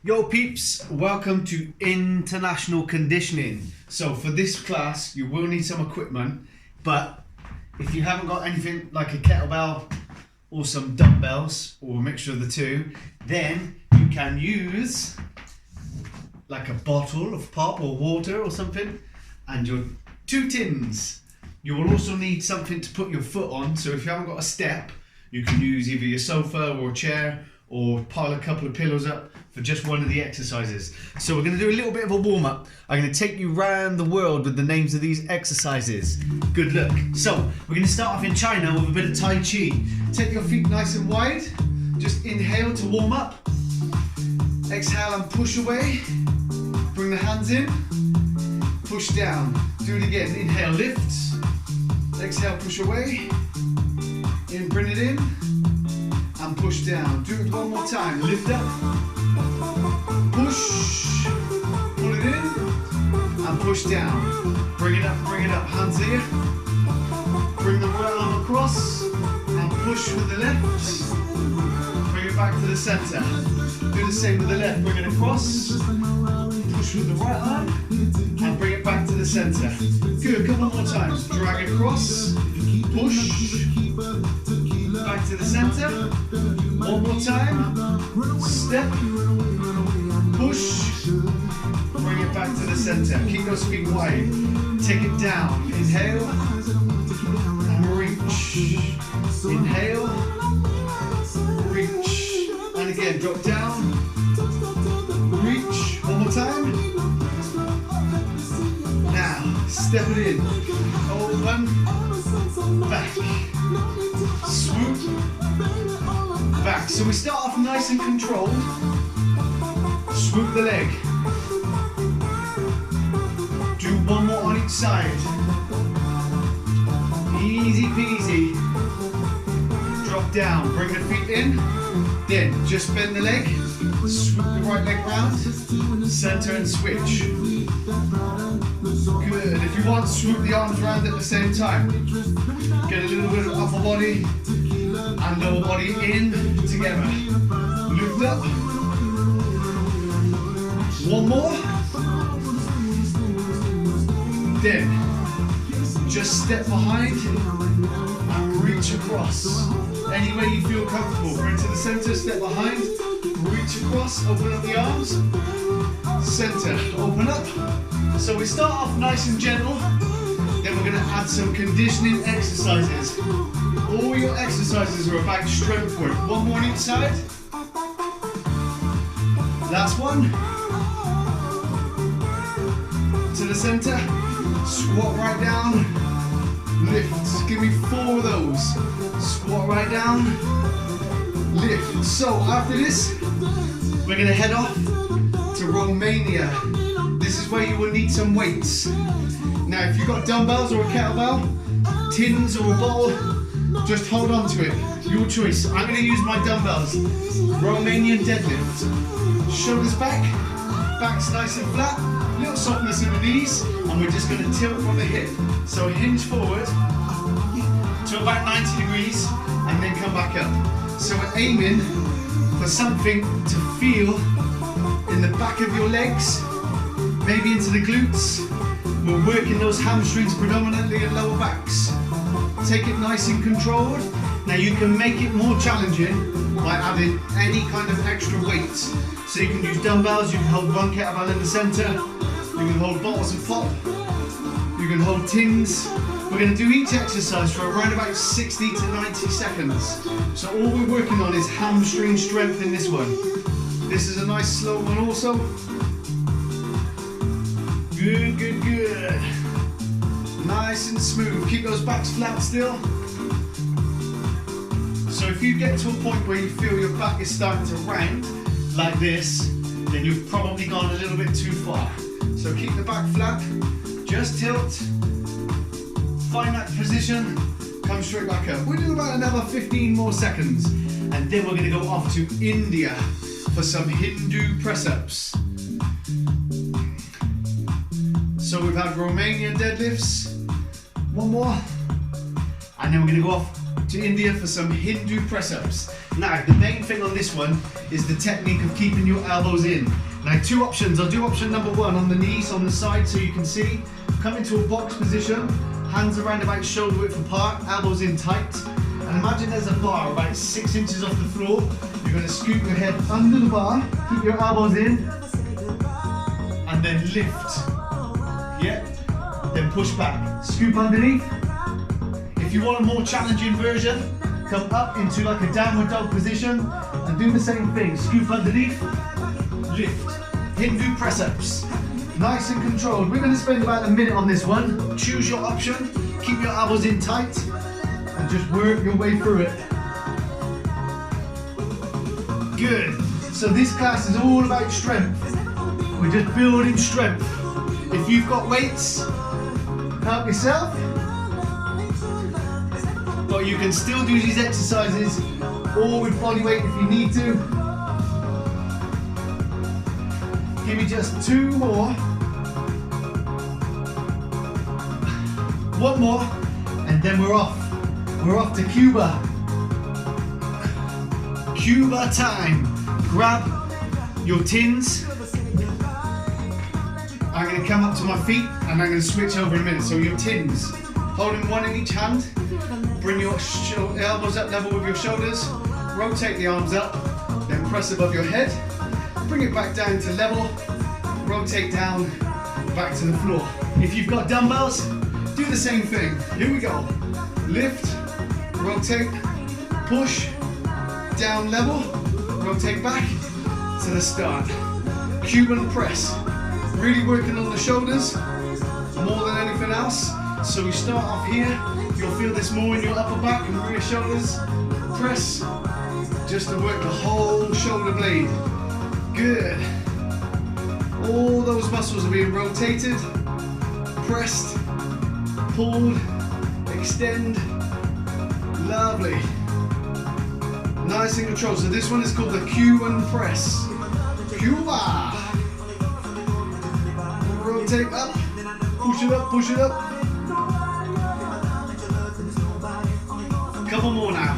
Yo peeps, welcome to international conditioning. So for this class you will need some equipment, but if you haven't got anything like a kettlebell or some dumbbells or a mixture of the two, then you can use like a bottle of pop or water or something and your 2 tins. You will also need something to put your foot on, so if you haven't got a step you can use either your sofa or a chair or pile a couple of pillows up for just one of the exercises. So we're going to do a little bit of a warm-up. I'm going to take you around the world with the names of these exercises. Good luck. So we're going to start off in China with a bit of Tai Chi. Take your feet nice and wide. Just inhale to warm up. Exhale and push away. Bring the hands in. Push down. Do it again. Inhale, lift. Exhale, push away. In, bring it in. And push down. Do it one more time. Lift up. Push. Pull it in. And push down. Bring it up, bring it up. Hands here. Bring the right arm across. And push with the left. Bring it back to the center. Do the same with the left. Bring it across. Push with the right arm. And bring it back to the center. Good. A couple more times. Drag across. Push. Back to the center. One more time. Step. Push. Bring it back to the center. Keep those feet wide. Take it down. Inhale. And reach. Inhale. Reach. And again, drop down. Reach. One more time. Now, step it in. Open. Back. Swoop. Back. So we start off nice and controlled. Swoop the leg. Do one more on each side. Easy peasy. Drop down. Bring the feet in. Then just bend the leg. Swoop the right leg round. Center and switch. Good. If you want, swoop the arms around at the same time. Get a little bit of upper body and lower body in together. Lift up. One more. Then just step behind and reach across. Any way you feel comfortable. Bring to the center, step behind, reach across, open up the arms. Center, open up. So we start off nice and gentle. Then we're going to add some conditioning exercises. All your exercises are about strength work. One more on each side. Last one. To the center. Squat right down. Lift. Give me 4 of those. Squat right down. Lift. So after this, we're going to head off to Romania. This is where you will need some weights. Now if you've got dumbbells or a kettlebell, tins or a ball, just hold on to it. Your choice. I'm going to use my dumbbells. Romanian deadlift. Shoulders back. Back's nice and flat. Little softness in the knees. And we're just going to tilt from the hip. So hinge forward to about 90 degrees and then come back up. So we're aiming for something to feel in the back of your legs, maybe into the glutes. We're working those hamstrings predominantly and lower backs. Take it nice and controlled. Now you can make it more challenging by adding any kind of extra weights. So you can use dumbbells, you can hold one kettlebell in the center, you can hold bottles of pop, you can hold tins. We're going to do each exercise for around about 60 to 90 seconds. So all we're working on is hamstring strength in this one. This is a nice slow one also. Good, good, good. Nice and smooth. Keep those backs flat still. So if you get to a point where you feel your back is starting to round like this, then you've probably gone a little bit too far. So keep the back flat. Just tilt. Find that position. Come straight back up. We'll do about another 15 more seconds. And then we're going to go off to India for some Hindu press-ups. So we've had Romanian deadlifts, one more, and then we're going to go off to India for some Hindu press-ups. Now the main thing on this one is the technique of keeping your elbows in. Now 2 options, I'll do option number 1 on the knees on the side so you can see. Come into a box position, hands around about shoulder width apart, elbows in tight. And imagine there's a bar about 6 inches off the floor. You're going to scoop your head under the bar, keep your elbows in, and then lift. Yeah, then push back. Scoop underneath. If you want a more challenging version, come up into like a downward dog position and do the same thing. Scoop underneath, lift. Hindu press ups. Nice and controlled. We're going to spend about a minute on this one. Choose your option. Keep your elbows in tight and just work your way through it. Good. So this class is all about strength. We're just building strength. If you've got weights, help yourself. But you can still do these exercises or with body weight if you need to. Give me just 2 more. 1 more, and then we're off. We're off to Cuba. Cuba time. Grab your tins. I'm going to come up to my feet and I'm going to switch over in a minute. So your tins, holding 1 in each hand. Bring your elbows up level with your shoulders. Rotate the arms up, then press above your head. Bring it back down to level, rotate down, back to the floor. If you've got dumbbells, do the same thing. Here we go. Lift, rotate, push, down level, rotate back to the start. Cuban press. Really working on the shoulders more than anything else. So we start off here. You'll feel this more in your upper back and rear shoulders. Press, just to work the whole shoulder blade. Good. All those muscles are being rotated, pressed, pulled, extend. Lovely. Nice and controlled. So this one is called the Cuban press. Cuba. Rotate up, push it up, push it up. Couple more now.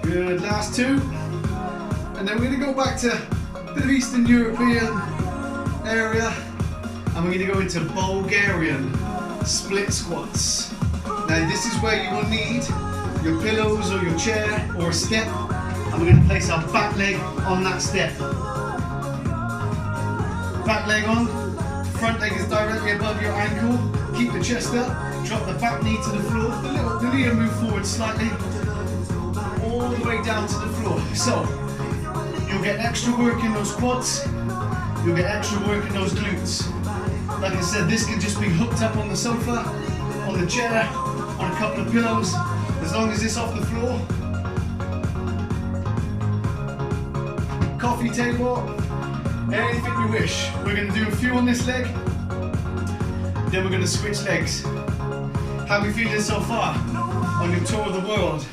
Good, last 2. And then we're going to go back to a bit of Eastern European area. And we're going to go into Bulgarian split squats. Now this is where you will need your pillows or your chair or a step. And we're going to place our back leg on that step. Back leg on, front leg is directly above your ankle. Keep the chest up, drop the back knee to the floor. The knee will move forward slightly, all the way down to the floor. So, you'll get extra work in those quads, you'll get extra work in those glutes. Like I said, this can just be hooked up on the sofa, on the chair, on a couple of pillows, as long as it's off the floor. Coffee table, anything you wish. We're going to do a few on this leg, then we're going to switch legs. How are we feeling so far on your tour of the world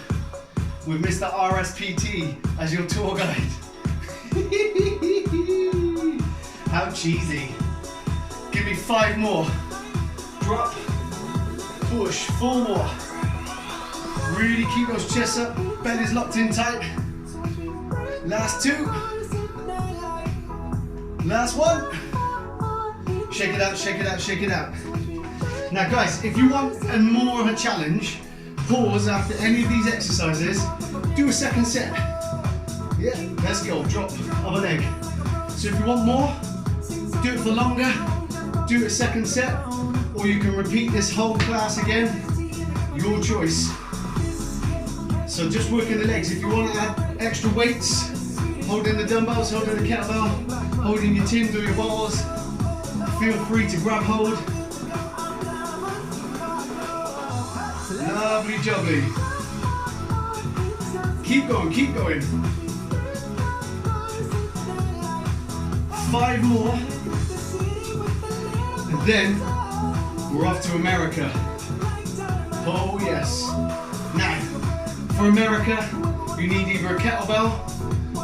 with Mr. RSPT as your tour guide? How cheesy. Give me 5 more. Drop, push, 4 more. Really keep those chests up, belly's locked in tight. Last 2. Last 1. Shake it out, shake it out, shake it out. Now guys, if you want more of a challenge, pause after any of these exercises, do a second set. Yeah, let's go, drop of a leg. So if you want more, do it for longer, do a second set, or you can repeat this whole class again, your choice. So just working the legs. If you want to add extra weights, holding the dumbbells, holding the kettlebell, holding your tins or your balls, feel free to grab hold. Lovely jubbly. Keep going, keep going. 5 more. And then we're off to America. Oh yes. Now, for America, you need either a kettlebell,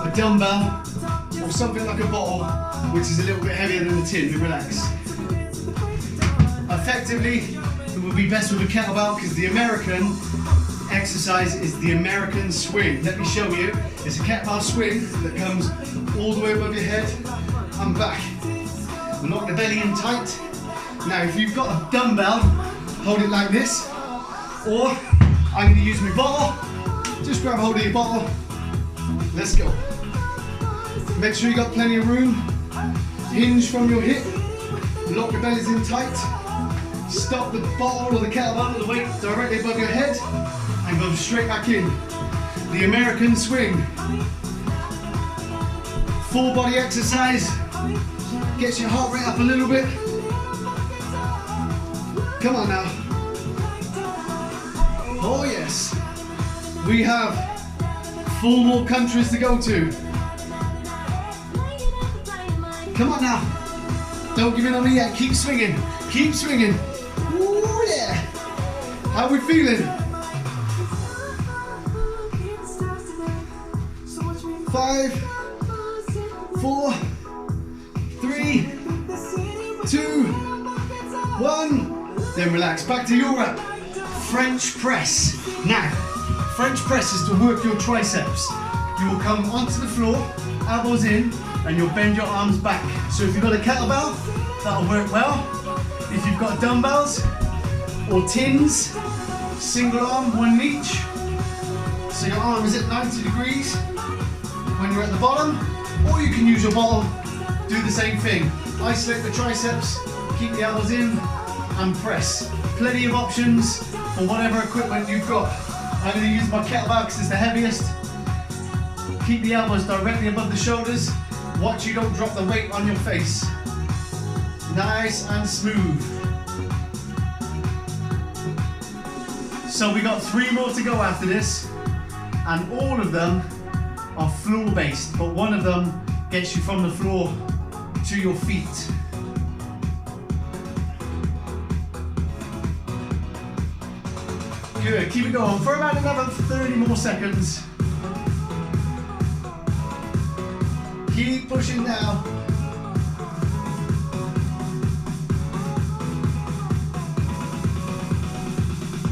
a dumbbell, or something like a bottle, which is a little bit heavier than the tin, relax. Effectively, would be best with a kettlebell because the American exercise is the American swing. Let me show you. It's a kettlebell swing that comes all the way above your head and back. Lock the belly in tight. Now if you've got a dumbbell, hold it like this, or I'm going to use my bottle. Just grab hold of your bottle. Let's go. Make sure you got plenty of room. Hinge from your hip. Lock your bellies in tight. Stop the bottle or the kettlebell or the weight directly above your head and go straight back in. The American swing. Full body exercise. Gets your heart rate up a little bit. Come on now. Oh yes. We have 4 more countries to go to. Come on now. Don't give in on me yet. Keep swinging. Keep swinging. Ooh yeah. How are we feeling? 5, 4, 3, 2, 1. Then relax. Back to your rep. French press. Now, French press is to work your triceps. You will come onto the floor, elbows in, and you'll bend your arms back. So if you've got a kettlebell, that'll work well. If you've got dumbbells or tins, single arm, 1 each. So your arm is at 90 degrees when you're at the bottom, or you can use your bottle, do the same thing. Isolate the triceps, keep the elbows in, and press. Plenty of options for whatever equipment you've got. I'm going to use my kettlebell because it's the heaviest. Keep the elbows directly above the shoulders. Watch you don't drop the weight on your face. Nice and smooth. So we got 3 more to go after this, and all of them are floor based, but one of them gets you from the floor to your feet. Good, keep it going for about another 30 more seconds. Keep pushing now.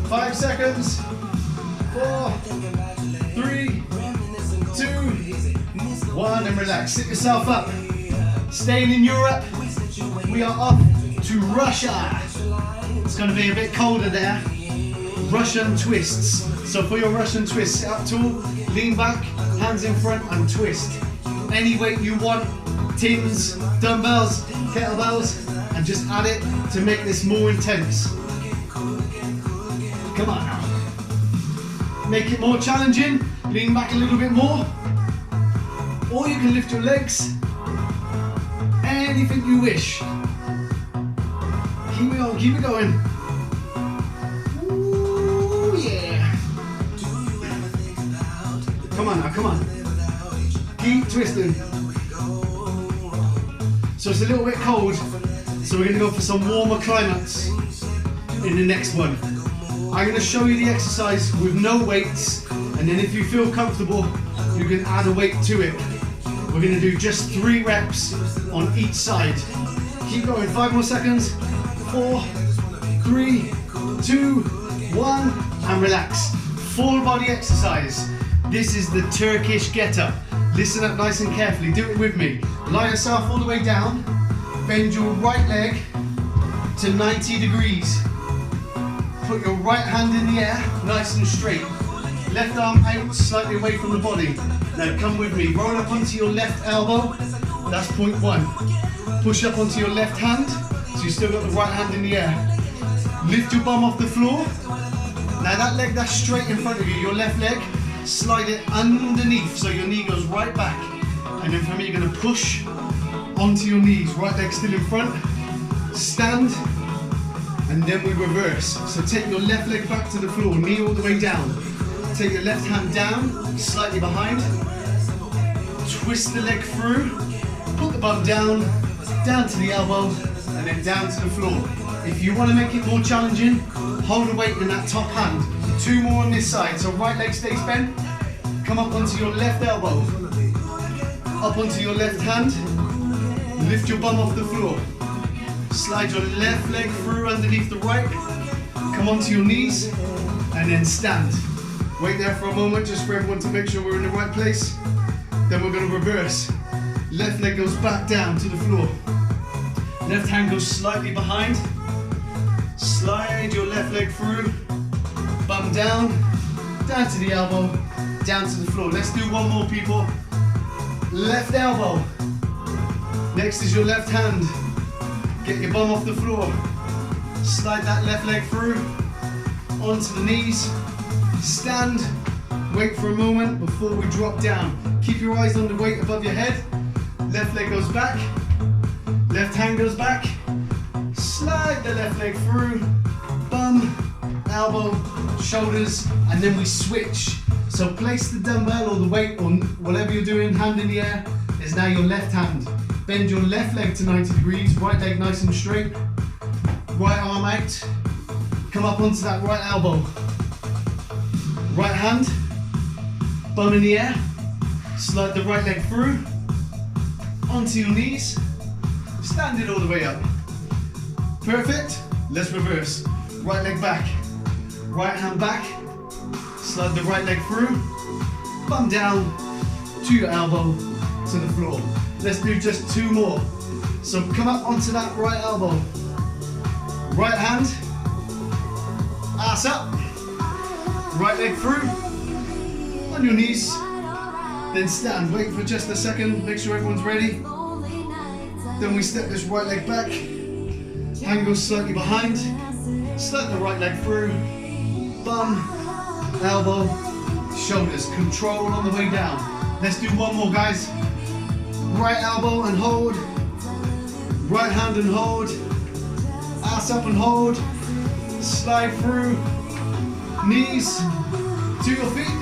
5 seconds. 4, 3, 2, 1, and relax. Sit yourself up. Staying in Europe, we are off to Russia. It's going to be a bit colder there. Russian twists. So for your Russian twists, sit up tall, lean back, hands in front, and twist. Any weight you want, tins, dumbbells, kettlebells, and just add it to make this more intense. Come on now. Make it more challenging, lean back a little bit more. Or you can lift your legs, anything you wish. Keep it going, keep it going. Ooh, yeah. Come on now, come on. Keep twisting. So it's a little bit cold, so we're going to go for some warmer climates in the next one. I'm going to show you the exercise with no weights, and then if you feel comfortable, you can add a weight to it. We're going to do just 3 reps on each side. Keep going, 5 more seconds. 4, 3, 2, 1, and relax. Full body exercise. This is the Turkish get-up. Listen up nice and carefully, do it with me. Lie yourself all the way down, bend your right leg to 90 degrees. Put your right hand in the air, nice and straight. Left arm out, slightly away from the body. Now come with me, roll up onto your left elbow, that's point 1. Push up onto your left hand, so you still got the right hand in the air. Lift your bum off the floor. Now that leg that's straight in front of you, your left leg, slide it underneath so your knee goes right back. And then from here you're going to push onto your knees, right leg still in front. Stand, and then we reverse. So take your left leg back to the floor, knee all the way down. Take your left hand down, slightly behind. Twist the leg through, put the bum down to the elbow, and then down to the floor. If you want to make it more challenging, hold a weight in that top hand. 2 more on this side, so right leg stays bent. Come up onto your left elbow, up onto your left hand, lift your bum off the floor. Slide your left leg through underneath the right, Come onto your knees and then stand. Wait there for a moment just for everyone to make sure we're in the right place. Then we're going to reverse. Left leg goes back down to the floor. Left hand goes slightly behind. Slide your left leg through. Bum down, down to the elbow, down to the floor. Let's do one more, people. Left elbow. Next is your left hand. Get your bum off the floor. Slide that left leg through. Onto the knees. Stand. Wait for a moment before we drop down. Keep your eyes on the weight above your head. Left leg goes back. Left hand goes back. Slide the left leg through. Bum, elbow, shoulders, and then we switch. So place the dumbbell or the weight on whatever you're doing, hand in the air, is now your left hand. Bend your left leg to 90 degrees, right leg nice and straight. Right arm out. Come up onto that right elbow. Right hand, bum in the air. Slide the right leg through. Onto your knees. Stand it all the way up. Perfect. Let's reverse. Right leg back. Right hand back. Slide the right leg through. Bum down to your elbow to the floor. Let's do just two more. So come up onto that right elbow. Right hand. Ass up. Right leg through. On your knees. Then stand. Wait for just a second. Make sure everyone's ready. Then we step this right leg back. Hand goes slightly behind. Slide the right leg through. Bum, elbow, shoulders. Control on the way down. Let's do one more, guys. Right elbow and hold. Right hand and hold. Ass up and hold. Slide through. Knees to your feet.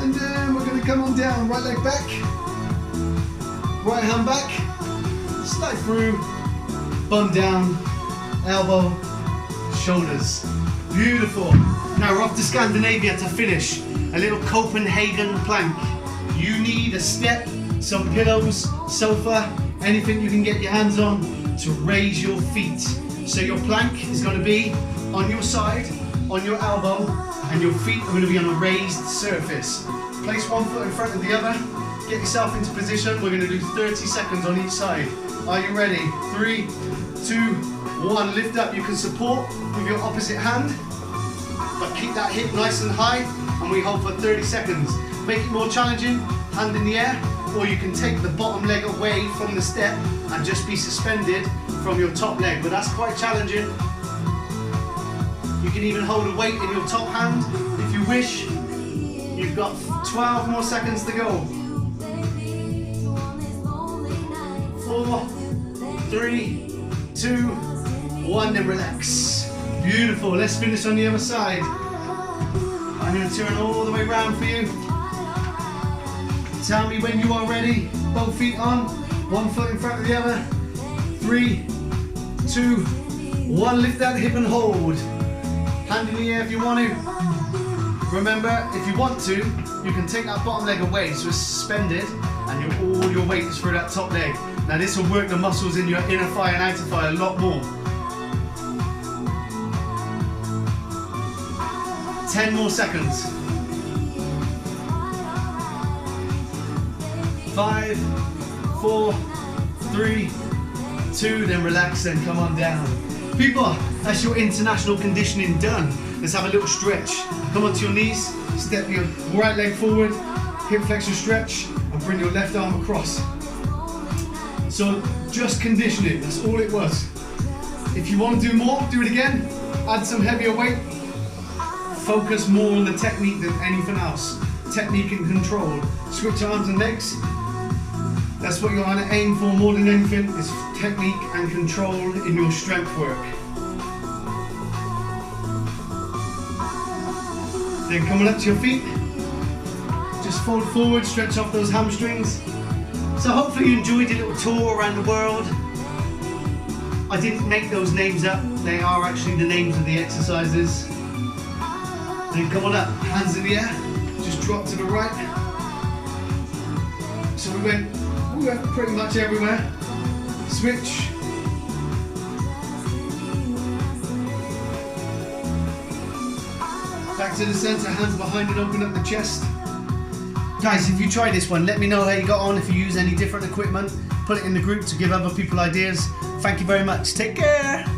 And then we're going to come on down. Right leg back. Right hand back. Slide through. Bum down. Elbow. Shoulders. Beautiful. Now we're off to Scandinavia to finish. A little Copenhagen plank. You need a step, some pillows, sofa, anything you can get your hands on to raise your feet. So your plank is going to be on your side, on your elbow, and your feet are going to be on a raised surface. Place one foot in front of the other. Get yourself into position. We're going to do 30 seconds on each side. Are you ready? 3, 2, 1. Lift up. You can support with your opposite hand, but keep that hip nice and high, and we hold for 30 seconds. Make it more challenging, hand in the air, or you can take the bottom leg away from the step and just be suspended from your top leg, but that's quite challenging. You can even hold a weight in your top hand if you wish. You've got 12 more seconds to go. 4, 3, 2, 1, then relax. Beautiful. Let's finish on the other side. I'm going to turn all the way around for you. Tell me when you are ready. Both feet on, one foot in front of the other. 3, 2, 1. Lift that hip and hold. Hand in the air if you want to. Remember, if you want to, you can take that bottom leg away so it's suspended and all your weight is through that top leg. Now this will work the muscles in your inner thigh and outer thigh a lot more. 10 more seconds. 5, 4, 3, 2, then relax and come on down. People, that's your international conditioning done. Let's have a little stretch. Come onto your knees, step your right leg forward, hip flexor stretch, and bring your left arm across. So just conditioning, that's all it was. If you want to do more, do it again. Add some heavier weight. Focus more on the technique than anything else. Technique and control. Switch arms and legs. That's what you're going to aim for more than anything, is technique and control in your strength work. Then coming up to your feet, just fold forward, stretch off those hamstrings. So hopefully you enjoyed your little tour around the world. I didn't make those names up, they are actually the names of the exercises. Then come on up, hands in the air, just drop to the right. So we went pretty much everywhere. Switch. Back to the center, hands behind and open up the chest. Guys, if you try this one, let me know how you got on. If you use any different equipment, put it in the group to give other people ideas. Thank you very much. Take care.